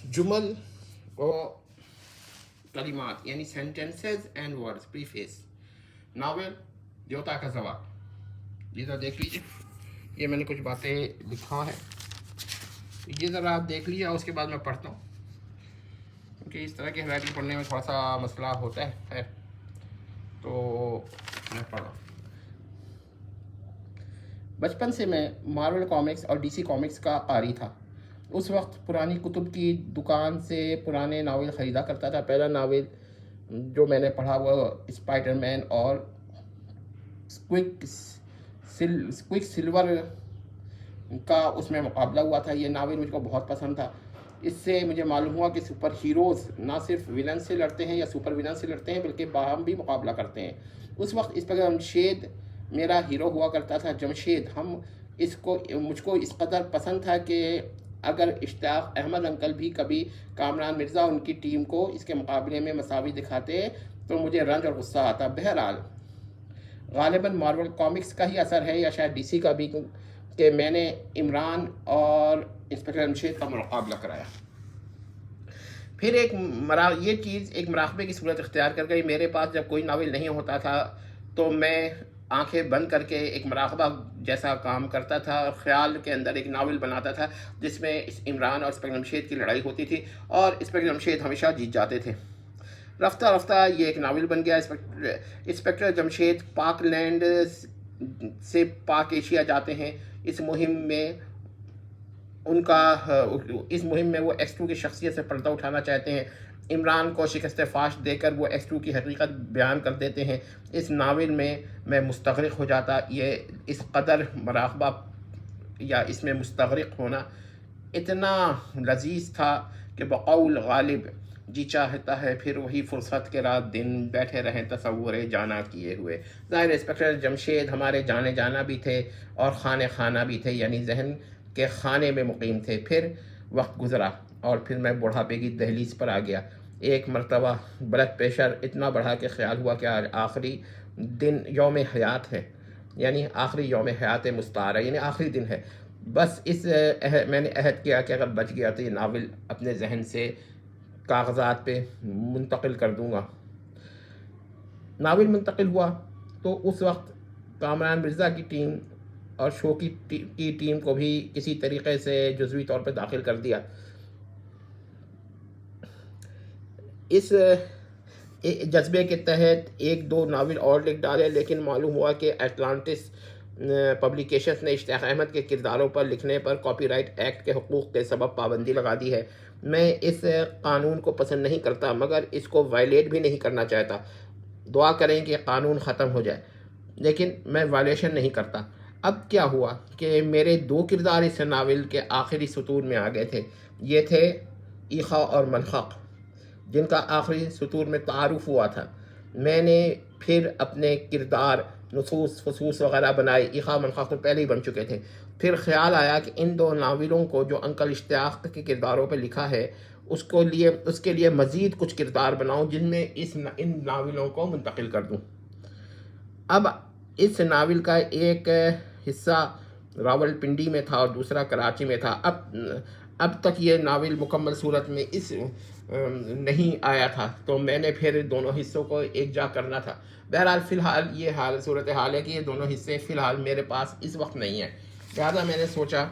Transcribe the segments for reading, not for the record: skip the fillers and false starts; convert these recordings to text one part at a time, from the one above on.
جمل و کلمات یعنی sentences and words preface. Novel دیوتا کا زوال، یہ ذرا دیکھ لیجیے. یہ میں نے کچھ باتیں لکھا ہے، یہ ذرا آپ دیکھ لیجیے، اس کے بعد میں پڑھتا ہوں، کیونکہ اس طرح کی رائٹنگ پڑھنے میں تھوڑا سا مسئلہ ہوتا ہے. تو میں پڑھ رہا ہوں. بچپن سے میں مارول کامکس اور ڈی سی کامکس کا قاری تھا. اس وقت پرانی کتب کی دکان سے پرانے ناول خریدا کرتا تھا. پہلا ناول جو میں نے پڑھا وہ اسپائڈر مین اور اسکوئک سلور کا اس میں مقابلہ ہوا تھا. یہ ناول مجھ کو بہت پسند تھا. اس سے مجھے معلوم ہوا کہ سپر ہیروز نہ صرف ولن سے لڑتے ہیں یا سپر ولن سے لڑتے ہیں، بلکہ باہم بھی مقابلہ کرتے ہیں. اس وقت اس پر جمشید میرا ہیرو ہوا کرتا تھا. جمشید مجھ کو اس قدر پسند تھا کہ اگر اشتیاق احمد انکل بھی کبھی کامران مرزا ان کی ٹیم کو اس کے مقابلے میں مساوی دکھاتے تو مجھے رنج اور غصہ آتا. بہرحال غالباً مارول کامکس کا ہی اثر ہے یا شاید ڈی سی کا بھی، کہ میں نے عمران اور انسپکٹر جمشید کا مقابلہ کرایا. پھر یہ چیز ایک مراقبے کی صورت اختیار کر گئی. میرے پاس جب کوئی ناول نہیں ہوتا تھا تو میں آنکھیں بند کر کے ایک مراقبہ جیسا کام کرتا تھا، اور خیال کے اندر ایک ناول بناتا تھا جس میں عمران اور انسپکٹر جمشید کی لڑائی ہوتی تھی، اور انسپکٹر جمشید ہمیشہ جیت جاتے تھے. رفتہ رفتہ یہ ایک ناول بن گیا. انسپکٹر جمشید پاک لینڈ سے پاک ایشیا جاتے ہیں. اس مہم میں وہ ایکس 2 کی شخصیت سے پردہ اٹھانا چاہتے ہیں. عمران کو شکست فاش دے کر وہ ایکس 2 کی حقیقت بیان کر دیتے ہیں. اس ناول میں مستغرق ہو جاتا. یہ اس قدر مراقبہ یا اس میں مستغرق ہونا اتنا لذیذ تھا کہ بقول غالب جی چاہتا ہے پھر وہی فرصت کے رات دن بیٹھے رہیں تصور جانا کیے ہوئے. ظاہر انسپکٹر جمشید ہمارے جانے جانا بھی تھے اور خانے خانہ بھی تھے، یعنی ذہن کے خانے میں مقیم تھے. پھر وقت گزرا اور پھر میں بڑھاپے کی دہلیز پر آ گیا. ایک مرتبہ بلڈ پریشر اتنا بڑھا کہ خیال ہوا کہ آج آخری دن یوم حیات ہے، یعنی آخری یوم حیات مستعار ہے، یعنی آخری دن ہے. بس میں نے عہد کیا کہ اگر بچ گیا تو یہ ناول اپنے ذہن سے کاغذات پہ منتقل کر دوں گا. ناول منتقل ہوا تو اس وقت کامران مرزا کی ٹیم اور شو کی ٹیم کو بھی کسی طریقے سے جزوی طور پہ داخل کر دیا. اس جذبے کے تحت ایک دو ناول اور لکھ ڈالے، لیکن معلوم ہوا کہ اٹلانٹس پبلیکیشنز نے اشتیاق احمد کے کرداروں پر لکھنے پر کاپی رائٹ ایکٹ کے حقوق کے سبب پابندی لگا دی ہے. میں اس قانون کو پسند نہیں کرتا، مگر اس کو وائلیٹ بھی نہیں کرنا چاہتا. دعا کریں کہ قانون ختم ہو جائے، لیکن میں وائلیشن نہیں کرتا. اب کیا ہوا کہ میرے دو کردار اس ناول کے آخری سطور میں آ گئے تھے. یہ تھے ایخا اور منخق، جن کا آخری سطور میں تعارف ہوا تھا. میں نے پھر اپنے کردار نصوص فصوص وغیرہ بنائے. ایخا منخق تو پہلے ہی بن چکے تھے. پھر خیال آیا کہ ان دو ناولوں کو جو انکل اشتیاق کے کرداروں پہ لکھا ہے اس کے لیے مزید کچھ کردار بناؤں جن میں ان ناولوں کو منتقل کر دوں. اب اس ناول کا ایک حصہ راول پنڈی میں تھا اور دوسرا کراچی میں تھا. اب تک یہ ناول مکمل صورت میں نہیں آیا تھا، تو میں نے پھر دونوں حصوں کو ایک جا کرنا تھا. بہرحال فی الحال یہ صورت حال ہے کہ یہ دونوں حصے فی الحال میرے پاس اس وقت نہیں ہیں. لہٰذا میں نے سوچا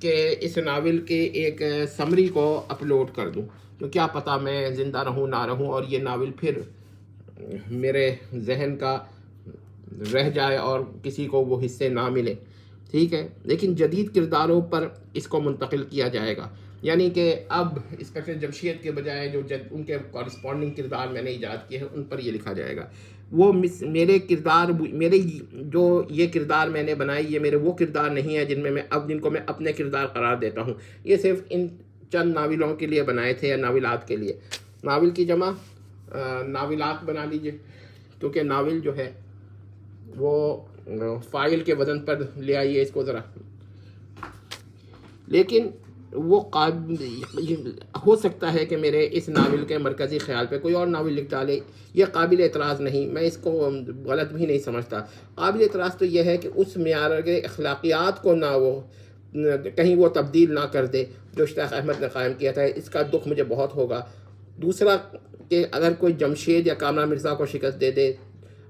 کہ اس ناول کے ایک سمری کو اپلوڈ کر دوں، تو کیا پتہ میں زندہ رہوں نہ رہوں اور یہ ناول پھر میرے ذہن کا رہ جائے اور کسی کو وہ حصے نہ ملے. ٹھیک ہے، لیکن جدید کرداروں پر اس کو منتقل کیا جائے گا. یعنی کہ اب انسپکٹر جمشید کے بجائے جو ان کے کورسپونڈنگ کردار میں نے ایجاد کیے ہیں ان پر یہ لکھا جائے گا. میرے جو یہ کردار میں نے بنائے یہ میرے وہ کردار نہیں ہیں جن کو میں اپنے کردار قرار دیتا ہوں. یہ صرف ان چند ناولوں کے لیے بنائے تھے یا ناولات کے لیے. ناول کی جمع ناولات بنا لیجئے، کیونکہ ناول جو ہے وہ فائل کے وزن پر لے آئیے اس کو ذرا. لیکن وہ ہو سکتا ہے کہ میرے اس ناول کے مرکزی خیال پہ کوئی اور ناول لکھ ڈالے. یہ قابل اعتراض نہیں، میں اس کو غلط بھی نہیں سمجھتا. قابل اعتراض تو یہ ہے کہ اس معیار کے اخلاقیات کو نہ وہ کہیں وہ تبدیل نہ کر دے جو اشتیاق احمد نے قائم کیا تھا. اس کا دکھ مجھے بہت ہوگا. دوسرا کہ اگر کوئی جمشید یا کامران مرزا کو شکست دے دے،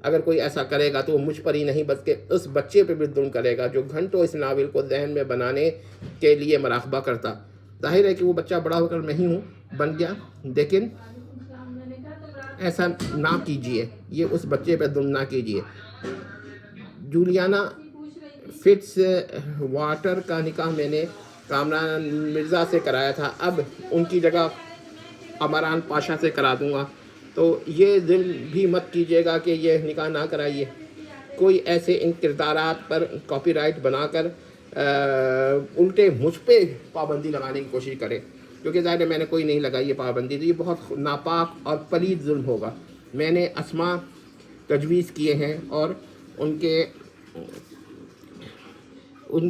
اگر کوئی ایسا کرے گا تو وہ مجھ پر ہی نہیں بلکہ اس بچے پہ بھی ظلم کرے گا جو گھنٹوں اس ناول کو ذہن میں بنانے کے لیے مراقبہ کرتا. ظاہر ہے کہ وہ بچہ بڑا ہو کر میں ہی ہوں بن گیا، لیکن ایسا نہ کیجیے، یہ اس بچے پہ ظلم نہ کیجیے. جولیانا فٹس واٹر کا نکاح میں نے کامران مرزا سے کرایا تھا، اب ان کی جگہ عمران پاشا سے کرا دوں گا. تو یہ ظلم بھی مت کیجیے گا کہ یہ نکاح نہ کرائیے. کوئی ایسے ان کردارات پر کاپی رائٹ بنا کر الٹے مجھ پہ پابندی لگانے کی کوشش کرے، کیونکہ ظاہر ہے میں نے کوئی نہیں لگائی یہ پابندی، تو یہ بہت ناپاک اور پلید ظلم ہوگا. میں نے اسماء تجویز کیے ہیں اور ان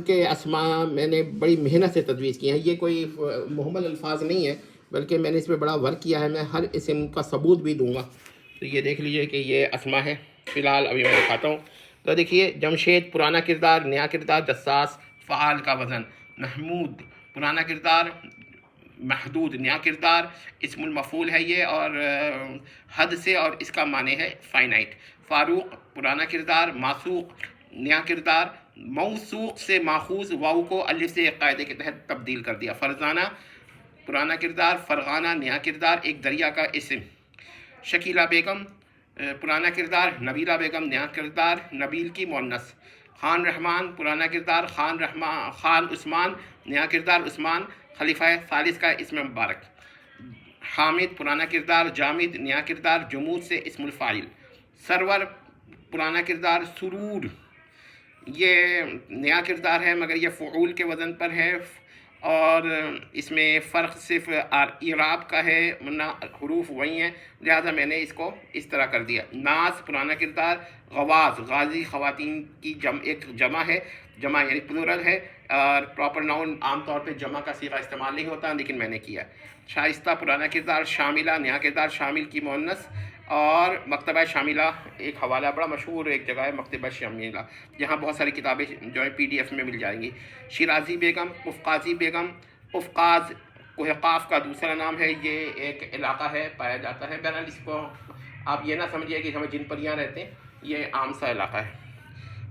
کے اسماء میں نے بڑی محنت سے تجویز کیے ہیں. یہ کوئی محمل الفاظ نہیں ہے بلکہ میں نے اس پہ بڑا ورک کیا ہے. میں ہر اسم کا ثبوت بھی دوں گا. تو یہ دیکھ لیجئے کہ یہ اسماء ہے. فی الحال ابھی میں دکھاتا ہوں. تو دیکھیے، جمشید پرانا کردار، نیا کردار جساس فعال کا وزن. محمود پرانا کردار محدود، نیا کردار اسم المفعول ہے یہ اور حد سے، اور اس کا معنی ہے فائنائٹ. فاروق پرانا کردار موثوق، نیا کردار موثوق سے ماخوذ واو کو الف سے ایک قاعدے کے تحت تبدیل کر دیا. فرزانہ پرانا کردار فرغانہ، نیا کردار ایک دریا کا اسم. شکیلہ بیگم پرانا کردار نبیلہ بیگم، نیا کردار نبیل کی مؤنث. خان رحمان پرانا کردار خان عثمان، نیا کردار عثمان خلیفہ ثالث کا اسم مبارک. حامد پرانا کردار جامد، نیا کردار جمود سے اسم الفاعل. سرور پرانا کردار سرور، یہ نیا کردار ہے مگر یہ فعول کے وزن پر ہے اور اس میں فرق صرف اعراب کا ہے ورنہ حروف وہی ہیں، لہذا میں نے اس کو اس طرح کر دیا. ناز پرانا کردار غواز، غازی خواتین کی ایک جمع ہے، جمع یعنی پلورل ہے اور پراپر ناؤن عام طور پہ جمع کا صیغہ استعمال نہیں ہوتا لیکن میں نے کیا. شائستہ پرانا کردار شاملہ، نیا کردار شامل کی مؤنث. اور مکتبہ شاملہ ایک حوالہ بڑا مشہور ایک جگہ ہے مکتبہ شاملہ، جہاں بہت ساری کتابیں جو ہیں PDF میں مل جائیں گی. شیرازی بیگم قفقازی بیگم، قفقاز کوہ قاف کا دوسرا نام ہے، یہ ایک علاقہ ہے پایا جاتا ہے. بہرحال اس کو آپ یہ نہ سمجھیے کہ ہمیں جن پریاں رہتے ہیں، یہ عام سا علاقہ ہے.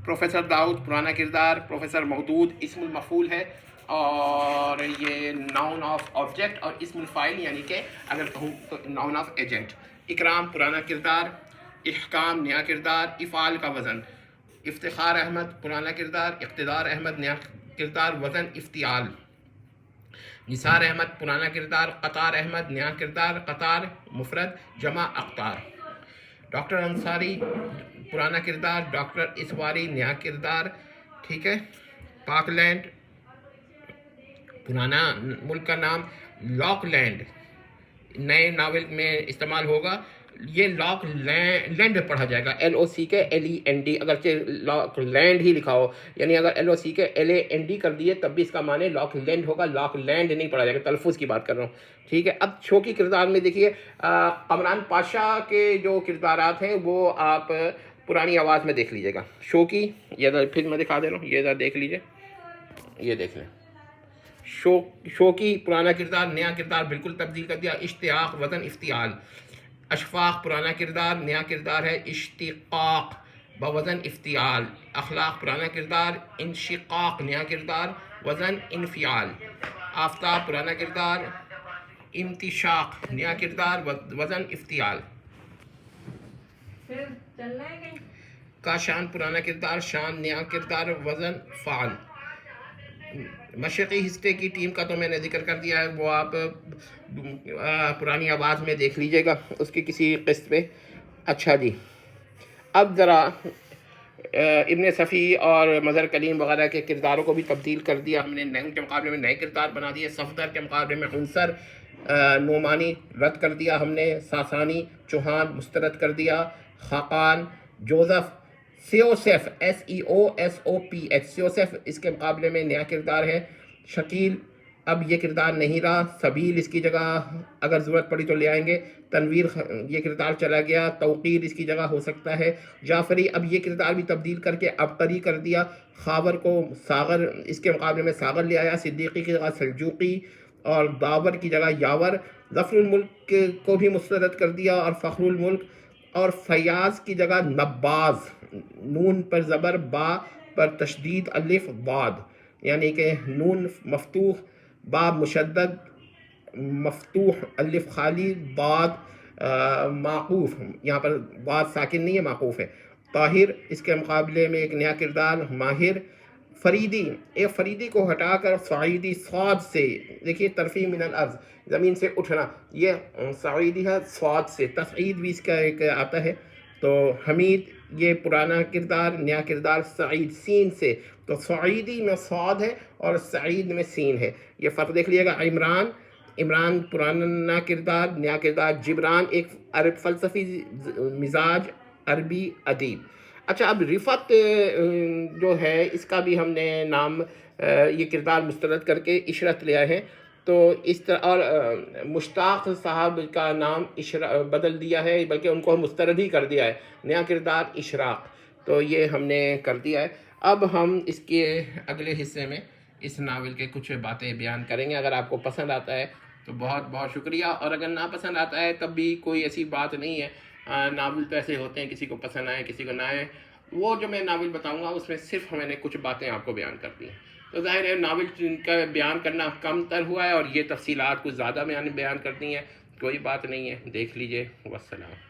پروفیسر داؤد پرانا کردار پروفیسر مودود اسم المفعول ہے اور یہ ناؤن آف آبجیکٹ اور اسم الفاعل یعنی کہ اگر کہوں تو ناؤن آف ایجنٹ. اکرام پرانا کردار احکام، نیا کردار افعال کا وزن. افتخار احمد پرانا کردار اقتدار احمد، نیا کردار وزن افتعال. نثار احمد پرانا کردار قطار احمد، نیا کردار قطار مفرد جمع اقطار. ڈاکٹر انصاری پرانا کردار ڈاکٹر اسواری، نیا کردار ٹھیک ہے. پاک لینڈ پرانا ملک کا نام لاک لینڈ، نئے ناول میں استعمال ہوگا. یہ لاک لینڈ پڑھا جائے گا LOCKLEND، اگرچہ لاک لینڈ ہی لکھا ہو، یعنی اگر LOCKLAND کر دیے تب بھی اس کا معنی لاک لینڈ ہوگا، لاک لینڈ نہیں پڑھا جائے گا. تلفظ کی بات کر رہا ہوں ٹھیک ہے. اب شوقی کردار میں دیکھیے قمران پاشا کے جو کردارات ہیں وہ آپ پرانی آواز میں دیکھ لیجیے گا. شوقی یہ پھر میں دکھا دے رہا ہوں، یہ ذرا دیکھ لیجیے، یہ دیکھ لیں. شوقی پرانا کردار نیا کردار بالکل تبدیل کر دیا. اشتیاق وزن افتعال. اشفاق پرانا کردار نیا کردار ہے اشتقاق بوزن افتعال. اخلاق پرانا کردار انشقاق، نیا کردار وزن انفعال. آفتاب پرانا کردار انتشاق، نیا کردار وزن افتعال. کاشان پرانا کردار شان، نیا کردار وزن فعال. مشرقی حصے کی ٹیم کا تو میں نے ذکر کر دیا ہے، وہ آپ پرانی آواز میں دیکھ لیجئے گا اس کی کسی قسط پہ. اچھا جی، اب ذرا ابن صفی اور مظہر کلیم وغیرہ کے کرداروں کو بھی تبدیل کر دیا ہم نے، ان کے مقابلے میں نئے کردار بنا دیے. صفدر کے مقابلے میں عنصر نعمانی رد کر دیا ہم نے. ساسانی چوہان مسترد کر دیا. خاقان جوزف سیوسف SEOSOPH سیوسف اس کے مقابلے میں نیا کردار ہے. شکیل اب یہ کردار نہیں رہا، سبیل اس کی جگہ اگر ضرورت پڑی تو لے آئیں گے، تنویر یہ کردار چلا گیا، توقیر اس کی جگہ ہو سکتا ہے، جعفری اب یہ کردار بھی تبدیل کر کے عبقری کر دیا، خاور کو ساغر اس کے مقابلے میں ساغر لے آیا، صدیقی کی جگہ سلجوقی اور داور کی جگہ یاور، ظفر الملک کو بھی مسترد کر دیا اور فخر الملک، اور فیاض کی جگہ نباز، نون پر زبر، با پر تشدید، الف ضاد، یعنی کہ نون مفتوح، با مشدد، مفتوح الف خالی، ضاد معقوف، یہاں پر ضاد ساکن نہیں ہے، معقوف ہے، طاہر اس کے مقابلے میں ایک نیا کردار ماہر، فریدی، ایک فریدی کو ہٹا کر صعیدی، صاد سے، دیکھیے ترفیع من الارض، زمین سے اٹھنا، یہ صعیدی ہے صاد سے، تصعید بھی اس کا ایک آتا ہے، تو حمید یہ پرانا کردار، نیا کردار سعید سین سے، تو صعیدی میں صاد ہے اور سعید میں سین ہے، یہ فرق دیکھ لیے گا۔ عمران پرانا کردار، نیا کردار جبران، ایک عرب فلسفی مزاج، عربی ادیب۔ اچھا اب رفعت جو ہے اس کا بھی ہم نے نام یہ کردار مسترد کر کے عشرت لیا ہے، تو اس طرح، اور مشتاق صاحب کا نام بدل دیا ہے، بلکہ ان کو مسترد ہی کر دیا ہے، نیا کردار اشراق، تو یہ ہم نے کر دیا ہے۔ اب ہم اس کے اگلے حصے میں اس ناول کے کچھ باتیں بیان کریں گے، اگر آپ کو پسند آتا ہے تو بہت بہت شکریہ، اور اگر نہ پسند آتا ہے تب بھی کوئی ایسی بات نہیں ہے، ناول تو ایسے ہوتے ہیں، کسی کو پسند آئے کسی کو نہ آئے، وہ جو میں ناول بتاؤں گا اس میں صرف میں نے کچھ باتیں آپ کو بیان کر دی ہیں، تو ظاہر ہے ناول کا بیان کرنا کم تر ہوا ہے، اور یہ تفصیلات کچھ زیادہ بیان کر دی ہیں، کوئی بات نہیں ہے، دیکھ لیجئے، والسلام۔